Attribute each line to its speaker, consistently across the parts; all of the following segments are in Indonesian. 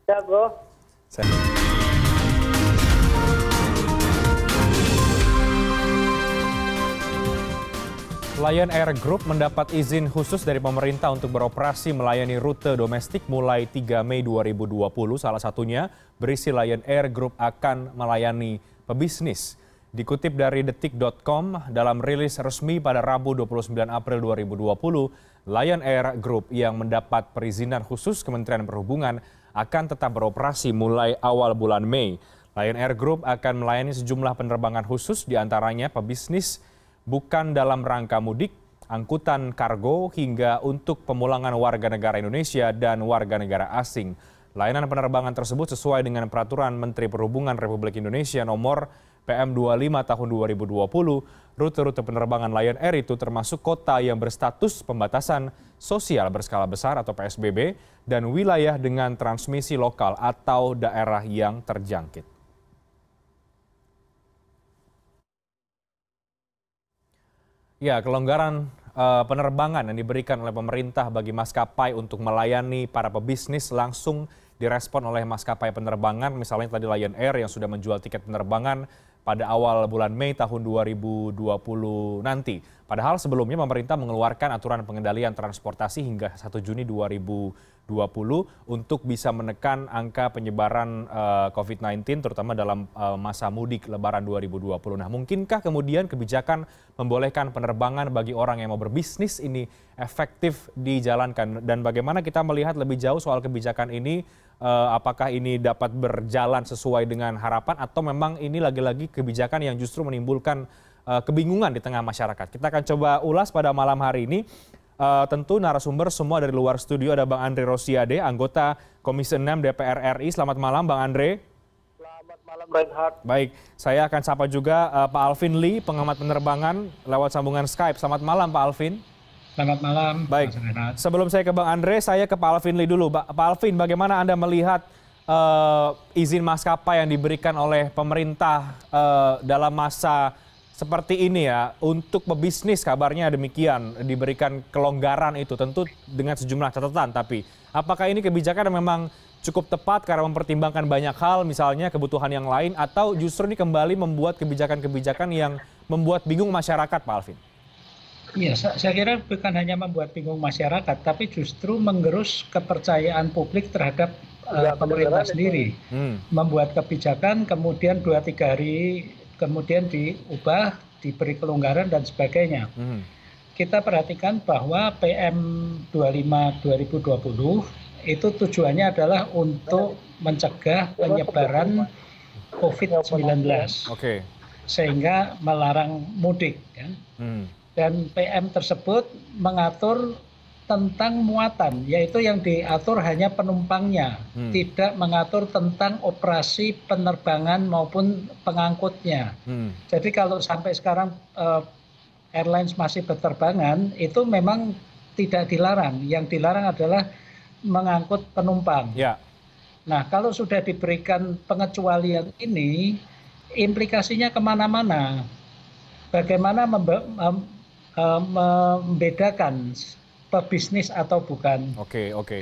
Speaker 1: Ya, Bro.
Speaker 2: Lion Air Group mendapat izin khusus dari pemerintah untuk beroperasi melayani rute domestik mulai 3 Mei 2020. Salah satunya berisi Lion Air Group akan melayani pebisnis. Dikutip dari detik.com, dalam rilis resmi pada Rabu 29 April 2020, Lion Air Group yang mendapat perizinan khusus Kementerian Perhubungan akan tetap beroperasi mulai awal bulan Mei. Lion Air Group akan melayani sejumlah penerbangan khusus, diantaranya pebisnis, bukan dalam rangka mudik, angkutan kargo, hingga untuk pemulangan warga negara Indonesia dan warga negara asing. Layanan penerbangan tersebut sesuai dengan Peraturan Menteri Perhubungan Republik Indonesia Nomor PM25 Tahun 2020. Rute-rute penerbangan Lion Air itu termasuk kota yang berstatus pembatasan sosial berskala besar atau PSBB dan wilayah dengan transmisi lokal atau daerah yang terjangkit. Ya, kelonggaran penerbangan yang diberikan oleh pemerintah bagi maskapai untuk melayani para pebisnis langsung direspon oleh maskapai penerbangan, misalnya tadi Lion Air yang sudah menjual tiket penerbangan pada awal bulan Mei tahun 2020 nanti. Padahal sebelumnya pemerintah mengeluarkan aturan pengendalian transportasi hingga 1 Juni 2020 untuk bisa menekan angka penyebaran COVID-19 terutama dalam masa mudik Lebaran 2020. Nah, mungkinkah kemudian kebijakan membolehkan penerbangan bagi orang yang mau berbisnis ini efektif dijalankan? Dan bagaimana kita melihat lebih jauh soal kebijakan ini? Apakah ini dapat berjalan sesuai dengan harapan atau memang ini lagi-lagi kebijakan yang justru menimbulkan kebingungan di tengah masyarakat? Kita akan coba ulas pada malam hari ini. Tentu narasumber semua dari luar studio ada Bang Andre Rosiade, anggota Komisi 6 DPR RI. Selamat malam Bang Andre.
Speaker 1: Selamat malam, Reinhardt.
Speaker 2: Baik, saya akan sapa juga Pak Alvin Lee, pengamat penerbangan lewat sambungan Skype. Selamat malam Pak Alvin.
Speaker 3: Selamat malam.
Speaker 2: Baik, sebelum saya ke Bang Andre, saya ke Pak Alvin Lee dulu. Pak Alvin, bagaimana Anda melihat izin maskapai yang diberikan oleh pemerintah dalam masa seperti ini ya, untuk pebisnis kabarnya demikian, diberikan kelonggaran itu tentu dengan sejumlah catatan, tapi apakah ini kebijakan yang memang cukup tepat karena mempertimbangkan banyak hal, misalnya kebutuhan yang lain, atau justru ini kembali membuat kebijakan-kebijakan yang membuat bingung masyarakat, Pak Alvin?
Speaker 3: Iya, saya kira bukan hanya membuat bingung masyarakat, tapi justru menggerus kepercayaan publik terhadap pemerintah sendiri. Membuat kebijakan, kemudian 2-3 hari kemudian diubah, diberi kelonggaran dan sebagainya. Kita perhatikan bahwa PM 25 2020 itu tujuannya adalah untuk mencegah penyebaran COVID-19. Sehingga melarang mudik. Ya. Dan PM tersebut mengatur tentang muatan, yaitu yang diatur hanya penumpangnya, tidak mengatur tentang operasi penerbangan maupun pengangkutnya. Jadi kalau sampai sekarang airlines masih berterbangan, itu memang tidak dilarang. Yang dilarang adalah mengangkut penumpang. Nah, kalau sudah diberikan pengecualian ini, implikasinya kemana-mana. Bagaimana membedakan pebisnis atau bukan,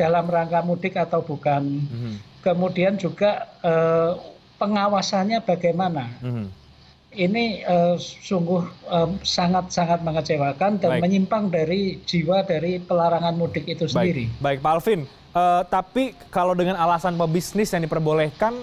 Speaker 3: dalam rangka mudik atau bukan, kemudian juga pengawasannya bagaimana. Ini sungguh sangat-sangat mengecewakan dan menyimpang dari jiwa dari pelarangan mudik itu sendiri.
Speaker 2: Baik Pak Alvin, tapi kalau dengan alasan pebisnis yang diperbolehkan,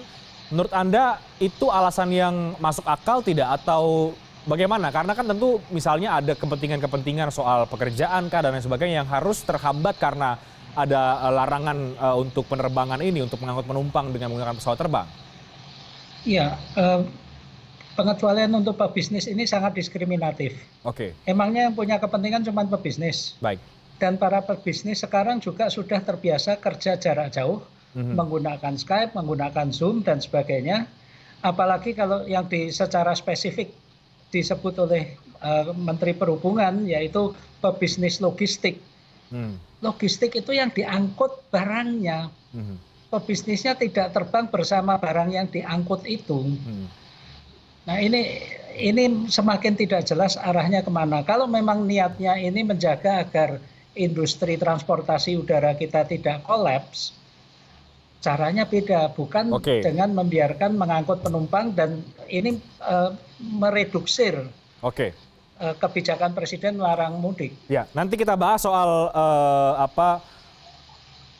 Speaker 2: menurut Anda itu alasan yang masuk akal tidak atau bagaimana? Karena kan tentu misalnya ada kepentingan-kepentingan soal pekerjaan kah dan lain sebagainya yang harus terhambat karena ada larangan untuk penerbangan ini, untuk mengangkut penumpang dengan menggunakan pesawat terbang.
Speaker 3: Iya, pengecualian untuk pebisnis ini sangat diskriminatif. Emangnya yang punya kepentingan cuma pebisnis. Dan para pebisnis sekarang juga sudah terbiasa kerja jarak jauh, menggunakan Skype, menggunakan Zoom dan sebagainya. Apalagi kalau yang secara spesifik disebut oleh Menteri Perhubungan, yaitu pebisnis logistik. Logistik itu yang diangkut barangnya. Pebisnisnya tidak terbang bersama barang yang diangkut itu. Nah, ini semakin tidak jelas arahnya kemana. Kalau memang niatnya ini menjaga agar industri transportasi udara kita tidak kolaps, caranya beda, bukan dengan membiarkan mengangkut penumpang dan ini mereduksir kebijakan Presiden melarang mudik.
Speaker 2: Ya, nanti kita bahas soal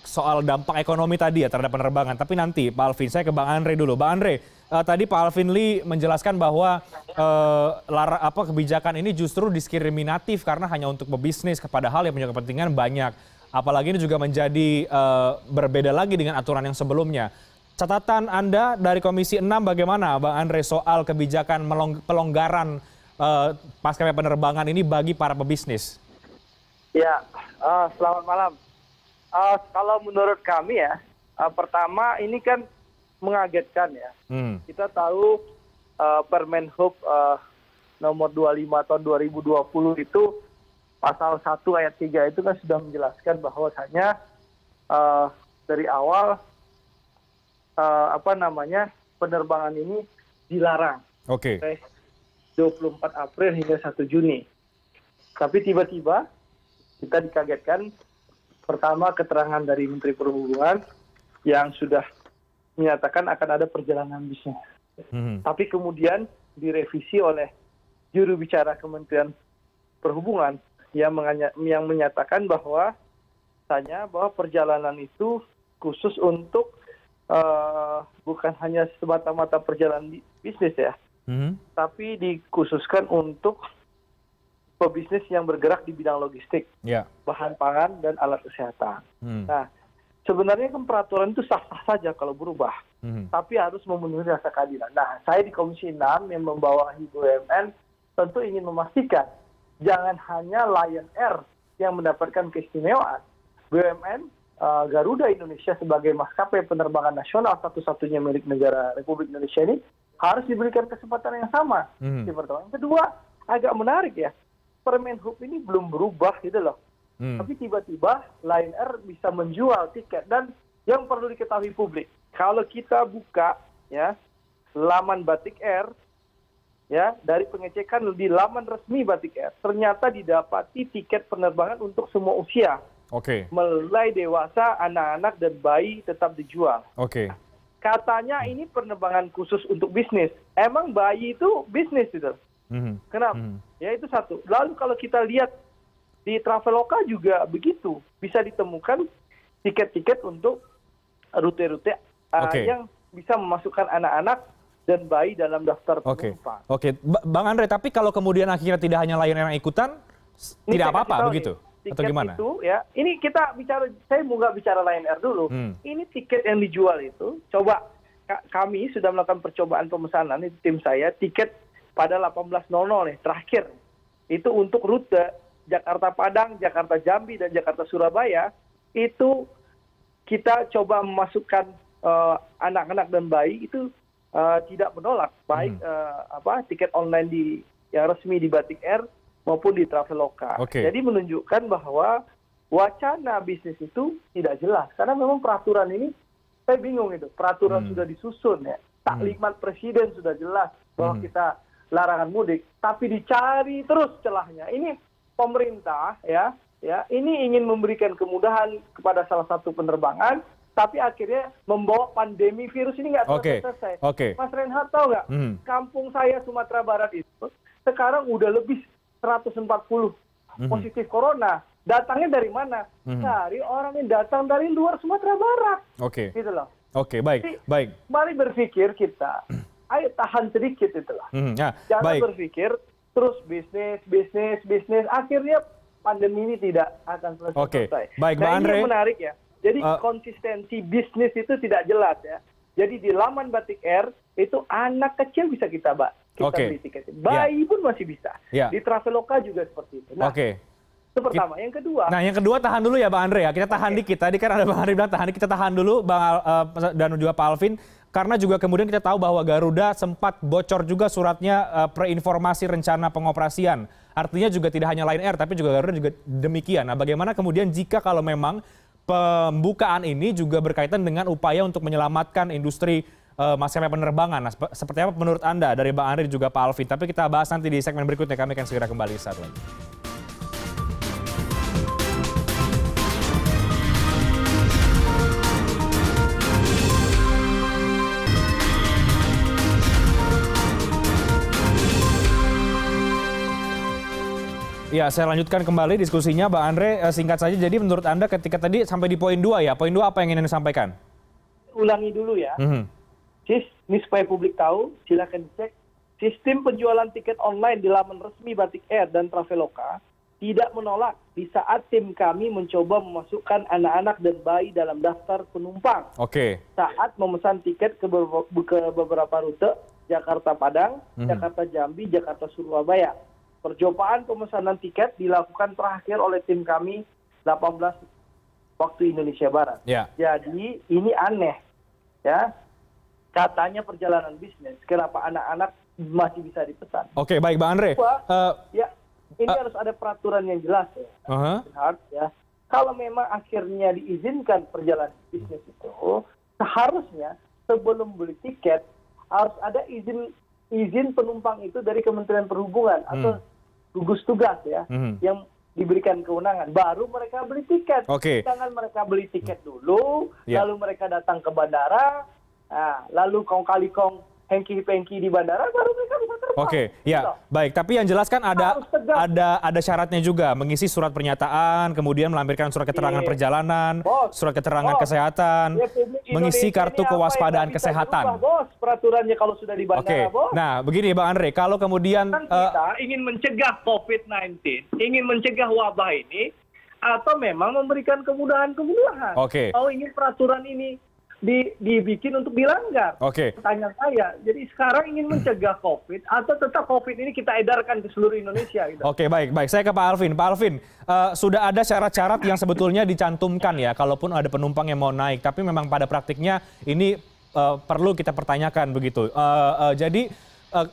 Speaker 2: soal dampak ekonomi tadi ya terhadap penerbangan. Tapi nanti Pak Alvin, saya ke Bang Andre dulu. Bang Andre, tadi Pak Alvin Lee menjelaskan bahwa kebijakan ini justru diskriminatif karena hanya untuk pebisnis, padahal yang punya kepentingan banyak. Apalagi ini juga menjadi berbeda lagi dengan aturan yang sebelumnya. Catatan Anda dari Komisi 6 bagaimana Bang Andre soal kebijakan pelonggaran maskapai penerbangan ini bagi para pebisnis?
Speaker 1: Ya, selamat malam. Kalau menurut kami ya, pertama ini kan mengagetkan ya. Kita tahu Permen Hub nomor 25 tahun 2020 itu pasal 1 ayat 3 itu kan sudah menjelaskan bahwasanya dari awal penerbangan ini dilarang.
Speaker 2: Oke.
Speaker 1: 24 April hingga 1 Juni. Tapi tiba-tiba kita dikagetkan. Pertama, keterangan dari Menteri Perhubungan yang sudah menyatakan akan ada perjalanan bisnis. Tapi kemudian direvisi oleh juru bicara Kementerian Perhubungan yang menyatakan bahwa perjalanan itu khusus untuk bukan hanya semata-mata perjalanan bisnis ya, tapi dikhususkan untuk pebisnis yang bergerak di bidang logistik, bahan pangan, dan alat kesehatan. Nah, sebenarnya kan peraturan itu sah-sah saja kalau berubah, tapi harus memenuhi rasa keadilan. Nah, saya di Komisi 6 yang membawahi BUMN tentu ingin memastikan jangan hanya Lion Air yang mendapatkan keistimewaan. BUMN Garuda Indonesia sebagai maskapai penerbangan nasional satu-satunya milik negara Republik Indonesia ini harus diberikan kesempatan yang sama. Yang kedua, agak menarik ya. Permen Hub ini belum berubah gitu loh. Tapi tiba-tiba Lion Air bisa menjual tiket. Dan yang perlu diketahui publik, kalau kita buka ya laman Batik Air, ya dari pengecekan di laman resmi Batik Air, ternyata didapati tiket penerbangan untuk semua usia. Mulai dewasa, anak-anak, dan bayi tetap dijual. Katanya ini penerbangan khusus untuk bisnis. Emang bayi itu bisnis gitu. Kenapa? Ya itu satu. Lalu kalau kita lihat di Traveloka juga begitu. Bisa ditemukan tiket-tiket untuk rute-rute yang bisa memasukkan anak-anak dan bayi dalam daftar penumpang.
Speaker 2: Bang Andre, tapi kalau kemudian akhirnya tidak hanya Lion Air yang ikutan, tidak apa-apa begitu? Atau gimana?
Speaker 1: Itu ya, ini kita bicara, saya mau nggak bicara Lion Air dulu. Ini tiket yang dijual itu, coba kami sudah melakukan percobaan pemesanan, itu tim saya, tiket pada 18.00 nih, terakhir. Itu untuk rute Jakarta Padang, Jakarta Jambi, dan Jakarta Surabaya, itu kita coba memasukkan anak-anak dan bayi itu tidak menolak, baik tiket online yang resmi di Batik Air maupun di Traveloka. Jadi menunjukkan bahwa wacana bisnis itu tidak jelas. Karena memang peraturan ini, saya bingung itu, peraturan sudah disusun ya. Taklimat Presiden sudah jelas bahwa kita larangan mudik, tapi dicari terus celahnya. Ini pemerintah ya ini ingin memberikan kemudahan kepada salah satu penerbangan, tapi akhirnya membawa pandemi virus ini nggak selesai. Mas Reinhardt tahu nggak? Kampung saya Sumatera Barat itu sekarang udah lebih 140 positif corona. Datangnya dari mana? Dari orang yang datang dari luar Sumatera Barat. Gitu loh.
Speaker 2: Baik.
Speaker 1: Mari berpikir kita. Ayo tahan sedikit itulah. Jangan berpikir terus bisnis. Akhirnya pandemi ini tidak akan selesai.
Speaker 2: Baik, Bang Andre.
Speaker 1: Ini menarik ya. Jadi konsistensi bisnis itu tidak jelas ya. Jadi di laman Batik Air itu anak kecil bisa kita beli tiket. Bayi pun masih bisa. Di Traveloka juga seperti itu. Nah, itu pertama. Yang kedua.
Speaker 2: Nah, yang kedua tahan dulu ya Bang Andre ya. Kita tahan dikit. Tadi kan ada Bang Andre bilang tahan dikit. Kita tahan dulu dan juga Pak Alvin. Karena juga kemudian kita tahu bahwa Garuda sempat bocor juga suratnya preinformasi rencana pengoperasian. Artinya juga tidak hanya Lion Air, tapi juga Garuda juga demikian. Nah, bagaimana kemudian jika kalau memang pembukaan ini juga berkaitan dengan upaya untuk menyelamatkan industri maskapai penerbangan. Nah, seperti apa menurut Anda dari Bang Andre dan juga Pak Alvin? Tapi kita bahas nanti di segmen berikutnya. Kami akan segera kembali saat lagi. Ya, saya lanjutkan kembali diskusinya, Bang Andre. Singkat saja, jadi menurut Anda ketika tadi sampai di poin 2 ya, poin 2 apa yang ingin Anda sampaikan?
Speaker 1: Ulangi dulu ya. Ini supaya publik tahu, silakan dicek. Sistem penjualan tiket online di laman resmi Batik Air dan Traveloka tidak menolak di saat tim kami mencoba memasukkan anak-anak dan bayi dalam daftar penumpang. Saat memesan tiket ke beberapa rute, Jakarta Padang, Jakarta Jambi, Jakarta Surabaya. Percobaan pemesanan tiket dilakukan terakhir oleh tim kami 18 waktu Indonesia Barat. Jadi ini aneh, ya. Katanya perjalanan bisnis, kenapa anak-anak masih bisa dipesan?
Speaker 2: Oke, baik, Bang Andre.
Speaker 1: Ini harus ada peraturan yang jelas, ya. Kalau memang akhirnya diizinkan perjalanan bisnis itu, seharusnya sebelum beli tiket harus ada izin penumpang itu dari Kementerian Perhubungan atau gugus tugas ya, yang diberikan kewenangan. Baru mereka beli tiket. Jangan mereka beli tiket dulu, lalu mereka datang ke bandara, lalu kong kali kong hengki-pengki di bandara, baru mereka bisa terbang.
Speaker 2: Baik. Tapi yang jelas kan ada syaratnya juga, mengisi surat pernyataan, kemudian melampirkan surat keterangan perjalanan, surat keterangan kesehatan, mengisi kartu kewaspadaan kesehatan.
Speaker 1: Peraturannya kalau sudah di bandara,
Speaker 2: Nah, begini Bang Andre, kalau kemudian
Speaker 1: kita ingin mencegah COVID-19, ingin mencegah wabah ini, atau memang memberikan kemudahan-kemudahan. Kalau ingin peraturan ini dibikin untuk dilanggar. Pertanyaan saya, jadi sekarang ingin mencegah COVID atau tetap COVID ini kita edarkan ke seluruh Indonesia? Gitu.
Speaker 2: Baik. Saya ke Pak Alvin. Pak Alvin, sudah ada syarat-syarat yang sebetulnya dicantumkan ya, kalaupun ada penumpang yang mau naik, tapi memang pada praktiknya ini perlu kita pertanyakan begitu. Jadi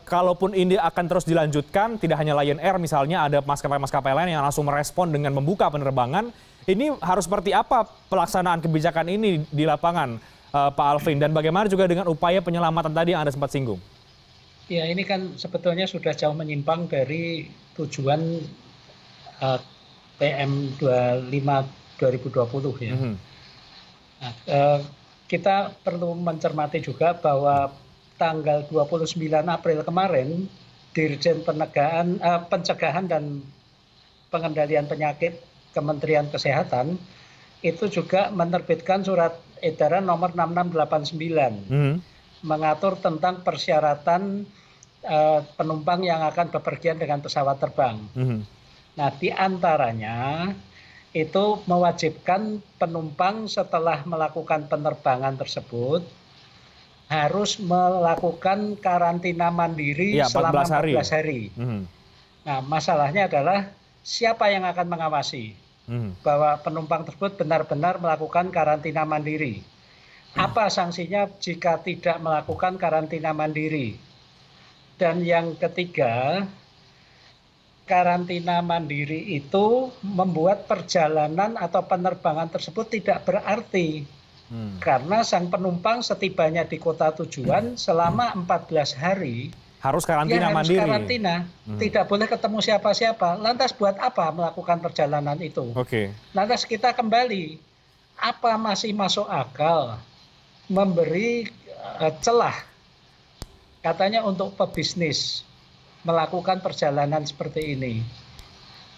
Speaker 2: kalaupun ini akan terus dilanjutkan, tidak hanya Lion Air misalnya, ada maskapai-maskapai lain yang langsung merespon dengan membuka penerbangan, ini harus seperti apa pelaksanaan kebijakan ini di lapangan? Pak Alvin, dan bagaimana juga dengan upaya penyelamatan tadi yang Anda sempat singgung?
Speaker 3: Ya, ini kan sebetulnya sudah jauh menyimpang dari tujuan PM25 2020 ya. Kita perlu mencermati juga bahwa tanggal 29 April kemarin, Dirjen Pencegahan dan Pengendalian Penyakit Kementerian Kesehatan itu juga menerbitkan surat edaran nomor 6689 mengatur tentang persyaratan penumpang yang akan bepergian dengan pesawat terbang. Nah, di antaranya itu mewajibkan penumpang setelah melakukan penerbangan tersebut harus melakukan karantina mandiri selama 14 hari. Nah, masalahnya adalah siapa yang akan mengawasi bahwa penumpang tersebut benar-benar melakukan karantina mandiri. Apa sanksinya jika tidak melakukan karantina mandiri? Dan yang ketiga, karantina mandiri itu membuat perjalanan atau penerbangan tersebut tidak berarti. Karena sang penumpang setibanya di kota tujuan selama 14 hari
Speaker 2: harus karantina mandiri.
Speaker 3: Tidak boleh ketemu siapa-siapa. Lantas buat apa melakukan perjalanan itu? Lantas kita kembali, apa masih masuk akal memberi celah katanya untuk pebisnis melakukan perjalanan seperti ini?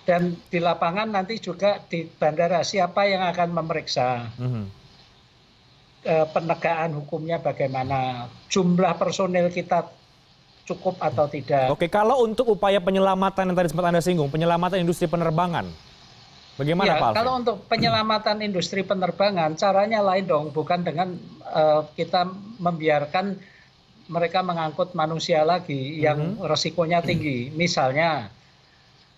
Speaker 3: Dan di lapangan nanti juga di bandara siapa yang akan memeriksa? Penegakan hukumnya bagaimana? Jumlah personil kita cukup atau tidak?
Speaker 2: Kalau untuk upaya penyelamatan yang tadi sempat Anda singgung, penyelamatan industri penerbangan, bagaimana Pak Alvin? Kalau
Speaker 3: untuk penyelamatan industri penerbangan, caranya lain dong, bukan dengan kita membiarkan mereka mengangkut manusia lagi yang resikonya tinggi. Misalnya,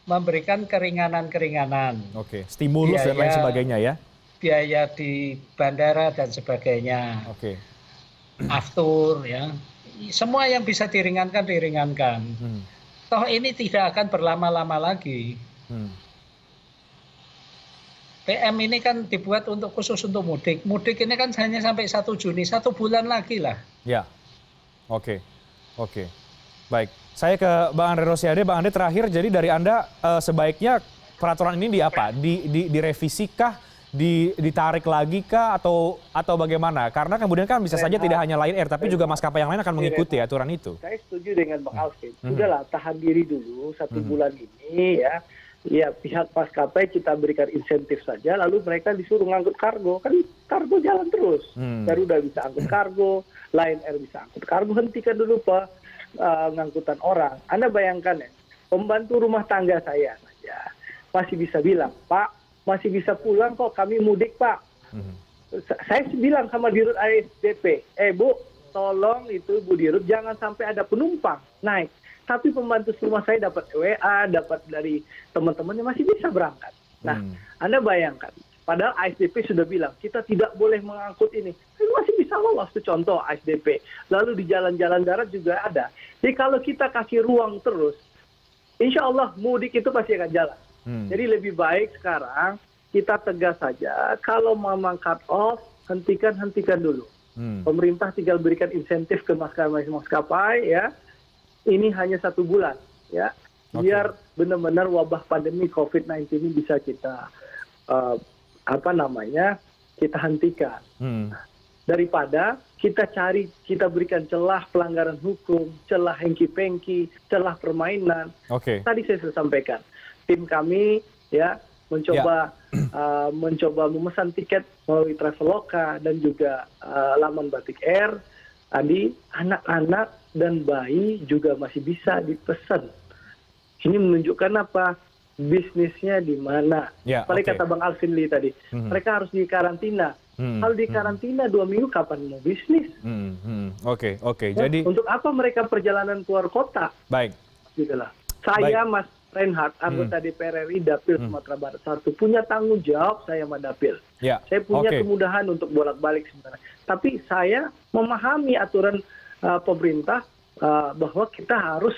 Speaker 3: memberikan keringanan-keringanan.
Speaker 2: Stimulus dan lain sebagainya ya?
Speaker 3: Biaya di bandara dan sebagainya. Aftur ya. Semua yang bisa diringankan. Toh ini tidak akan berlama-lama lagi. PM ini kan dibuat khusus untuk mudik. Mudik ini kan hanya sampai 1 Juni, 1 bulan lagi lah.
Speaker 2: Baik, saya ke Bang Andre Rosiade. Bang Andre, terakhir, jadi dari Anda sebaiknya peraturan ini direvisikah? Ditarik lagi kah atau bagaimana? Karena kemudian kan bisa saja tidak hanya Lion Air, tapi juga maskapai yang lain akan mengikuti aturan itu.
Speaker 1: Saya setuju dengan Bang Alvin. Sudahlah, tahan diri dulu 1 bulan ini ya. ya pihak maskapai kita berikan insentif saja, lalu mereka disuruh ngangkut kargo, kan kargo jalan terus. Garuda bisa angkut kargo, Lion Air bisa angkut kargo, hentikan dulu Pak ngangkutan orang. Anda bayangkan ya, pembantu rumah tangga saya saja masih bisa bilang, Pak, masih bisa pulang kok, kami mudik Pak. Saya bilang sama Dirut ASDP, Bu, tolong itu Bu Dirut jangan sampai ada penumpang naik. Tapi pembantu rumah saya dapat WA, dapat dari teman-temannya masih bisa berangkat. Nah, Anda bayangkan, padahal ASDP sudah bilang, kita tidak boleh mengangkut ini. Tapi masih bisa lolos, itu contoh ASDP. Lalu di jalan-jalan darat juga ada. Jadi kalau kita kasih ruang terus, insya Allah mudik itu pasti akan jalan. Jadi lebih baik sekarang kita tegas saja, kalau mau cut off, hentikan dulu. Pemerintah tinggal berikan insentif ke maskapai, ya. Ini hanya 1 bulan, ya, biar benar-benar wabah pandemi COVID-19 ini bisa kita kita hentikan. Daripada kita berikan celah pelanggaran hukum, celah hengki-pengki, celah permainan. Tadi saya sudah sampaikan, tim kami ya mencoba memesan tiket melalui Traveloka dan juga laman Batik Air. Tadi anak-anak dan bayi juga masih bisa dipesan. Ini menunjukkan apa? Bisnisnya di mana. Kata Bang Alvin Lee tadi, mereka harus dikarantina. Kalau dikarantina 2 minggu, kapan mau bisnis?
Speaker 2: Jadi
Speaker 1: untuk apa mereka perjalanan keluar kota?
Speaker 2: Baik.
Speaker 1: Gitulah. Saya, Mas Reinhardt, anggota DPR RI Dapil Sumatera Barat 1, punya tanggung jawab saya sama Dapil. Saya punya kemudahan untuk bolak-balik sebenarnya. Tapi saya memahami aturan pemerintah bahwa kita harus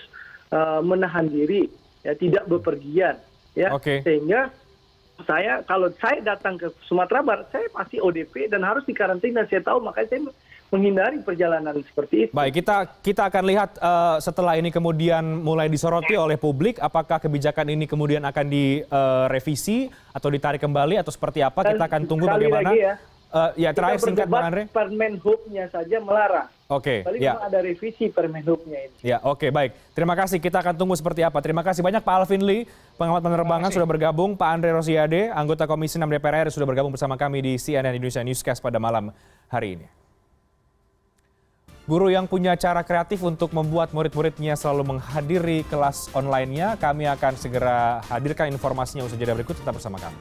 Speaker 1: menahan diri, ya, tidak bepergian, ya. Sehingga kalau saya datang ke Sumatera Barat, saya pasti ODP dan harus dikarantina. Saya tahu, makanya saya menghindari perjalanan seperti itu.
Speaker 2: Baik, kita akan lihat setelah ini kemudian mulai disoroti oleh publik, apakah kebijakan ini kemudian akan direvisi atau ditarik kembali atau seperti apa?
Speaker 1: Dan
Speaker 2: kita akan tunggu bagaimana. Terakhir singkat Bang Andre.
Speaker 1: Permen Hub-nya saja melarang. Paling memang ada revisi Permen Hub-nya ini.
Speaker 2: Baik. Terima kasih. Kita akan tunggu seperti apa. Terima kasih banyak Pak Alvin Lee, pengamat penerbangan sudah bergabung. Pak Andre Rosiade, anggota Komisi 6 DPR RI sudah bergabung bersama kami di CNN Indonesia Newscast pada malam hari ini. Guru yang punya cara kreatif untuk membuat murid-muridnya selalu menghadiri kelas online-nya, kami akan segera hadirkan informasinya usai jeda berikut. Tetap bersama kami.